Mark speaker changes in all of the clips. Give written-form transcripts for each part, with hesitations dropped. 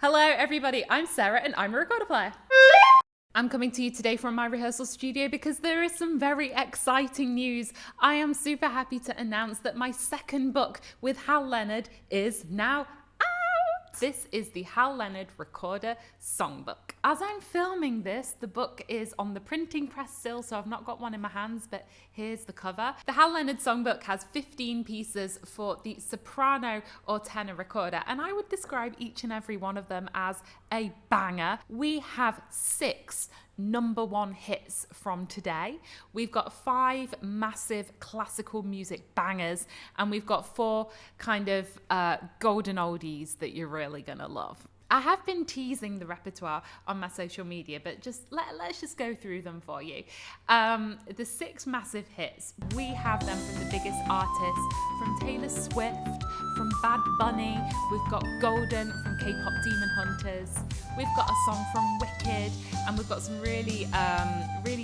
Speaker 1: Hello everybody, I'm Sarah and I'm a recorder player. I'm coming to you today from my rehearsal studio because there is some very exciting news. I am super happy to announce that my second book with Hal Leonard is now out. This is the Hal Leonard Recorder Songbook. As I'm filming this, the book is on the printing press still, so I've not got one in my hands, but here's the cover. The Hal Leonard Songbook has 15 pieces for the soprano or tenor recorder, and I would describe each and every one of them as a banger. We have 6 number 1 hits from today. We've got 5 massive classical music bangers, and we've got 4 kind of golden oldies that you're really gonna love. I have been teasing the repertoire on my social media, but let's just go through them for you. The 6 massive hits, we have them from the biggest artists, from Taylor Swift, from Bad Bunny, we've got Golden from K-pop Demon Hunters, we've got a song from Wicked, and we've got some really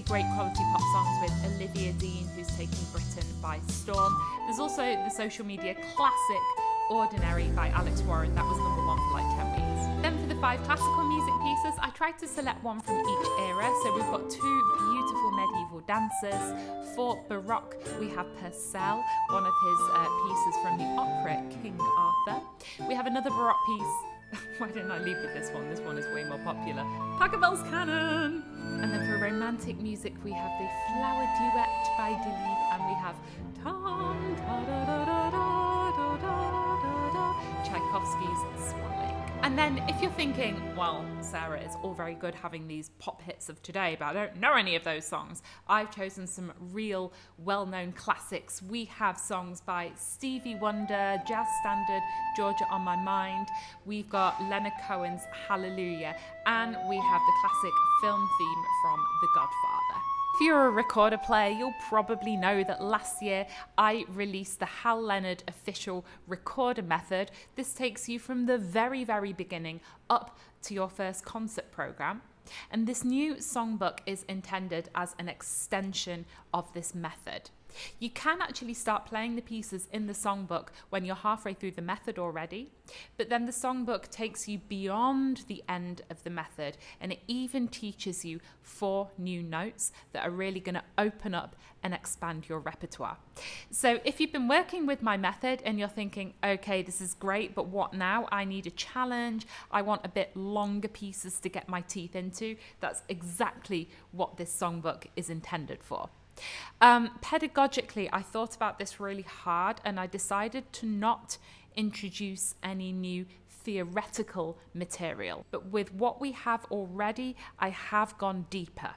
Speaker 1: great quality pop songs with Olivia Dean, who's taking Britain by storm. There's also the social media classic Ordinary by Alex Warren, that was number 1 for like 10 weeks. Then for the 5 classical music pieces, I tried to select one from each era. So we've got 2 beautiful medieval dances. For Baroque, we have Purcell, one of his pieces from the opera King Arthur. We have another Baroque piece. Why didn't I leave with this one? This one is way more popular. Pachelbel's Canon! And then for romantic music, we have the Flower Duet by Delibes, and we have Tom, da da da da da da da da, Tchaikovsky's Swan Lake. And then if you're thinking, well, Sarah, it's all very good having these pop hits of today, but I don't know any of those songs, I've chosen some real well-known classics. We have songs by Stevie Wonder, jazz standard Georgia on My Mind. We've got Leonard Cohen's Hallelujah, and we have the classic film theme from The Godfather. If you're a recorder player, you'll probably know that last year I released the Hal Leonard official recorder method. This takes you from the very, very beginning up to your first concert program. And this new songbook is intended as an extension of this method. You can actually start playing the pieces in the songbook when you're halfway through the method already, but then the songbook takes you beyond the end of the method, and it even teaches you 4 new notes that are really going to open up and expand your repertoire. So if you've been working with my method and you're thinking, okay, this is great, but what now? I need a challenge. I want a bit longer pieces to get my teeth into. That's exactly what this songbook is intended for. Pedagogically, I thought about this really hard, and I decided to not introduce any new theoretical material. But with what we have already, I have gone deeper.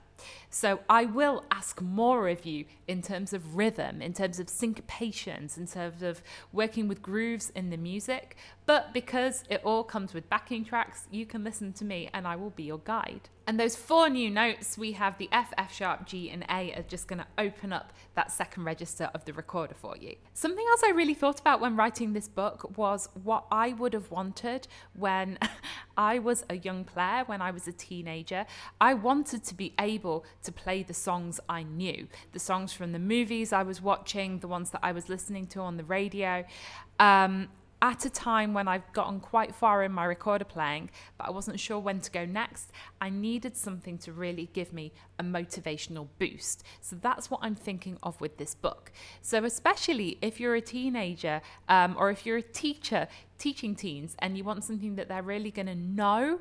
Speaker 1: So I will ask more of you in terms of rhythm, in terms of syncopations, in terms of working with grooves in the music. But because it all comes with backing tracks, you can listen to me and I will be your guide. And those 4 new notes, we have the F, F sharp, G and A, are just going to open up that second register of the recorder for you. Something else I really thought about when writing this book was what I would have wanted when I was a young player, when I was a teenager. I wanted to be able to play the songs I knew, the songs from the movies I was watching, the ones that I was listening to on the radio. At a time when I've gotten quite far in my recorder playing, but I wasn't sure when to go next, I needed something to really give me a motivational boost. So that's what I'm thinking of with this book. So especially if you're a teenager or if you're a teacher teaching teens and you want something that they're really going to know,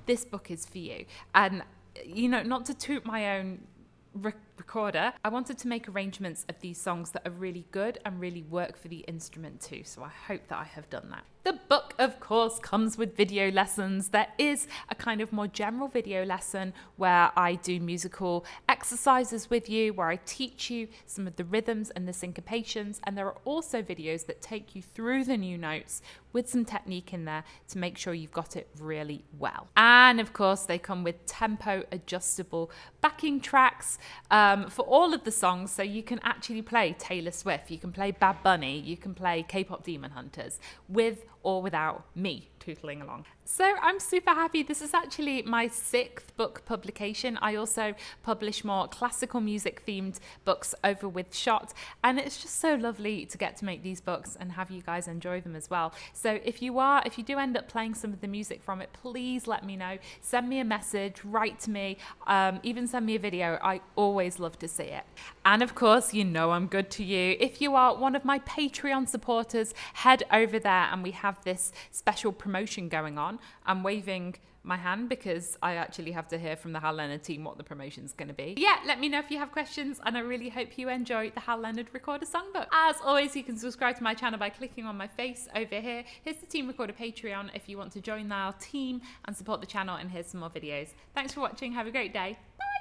Speaker 1: this book is for you. And, you know, not to toot my own recorder, I wanted to make arrangements of these songs that are really good and really work for the instrument too, so I hope that I have done that. The book, of course, comes with video lessons. There is a kind of more general video lesson where I do musical exercises with you, where I teach you some of the rhythms and the syncopations, and there are also videos that take you through the new notes with some technique in there to make sure you've got it really well. And of course, they come with tempo adjustable backing tracks for all of the songs, so you can actually play Taylor Swift, you can play Bad Bunny, you can play K-pop Demon Hunters with or without me tootling along. So I'm super happy. This is actually my 6th book publication. I also publish more classical music themed books over with Shot, and it's just so lovely to get to make these books and have you guys enjoy them as well. So if you do end up playing some of the music from it, please let me know. Send me a message, write to me, even send me a video. I always love to see it. And of course, you know I'm good to you. If you are one of my Patreon supporters, head over there and we have this special promotion going on. I'm waving my hand because I actually have to hear from the Hal Leonard team what the promotion's going to be. Yeah, let me know if you have questions, and I really hope you enjoy the Hal Leonard Recorder Songbook. As always, you can subscribe to my channel by clicking on my face over here. Here's the Team Recorder Patreon if you want to join our team and support the channel, and here's some more videos. Thanks for watching. Have a great day. Bye!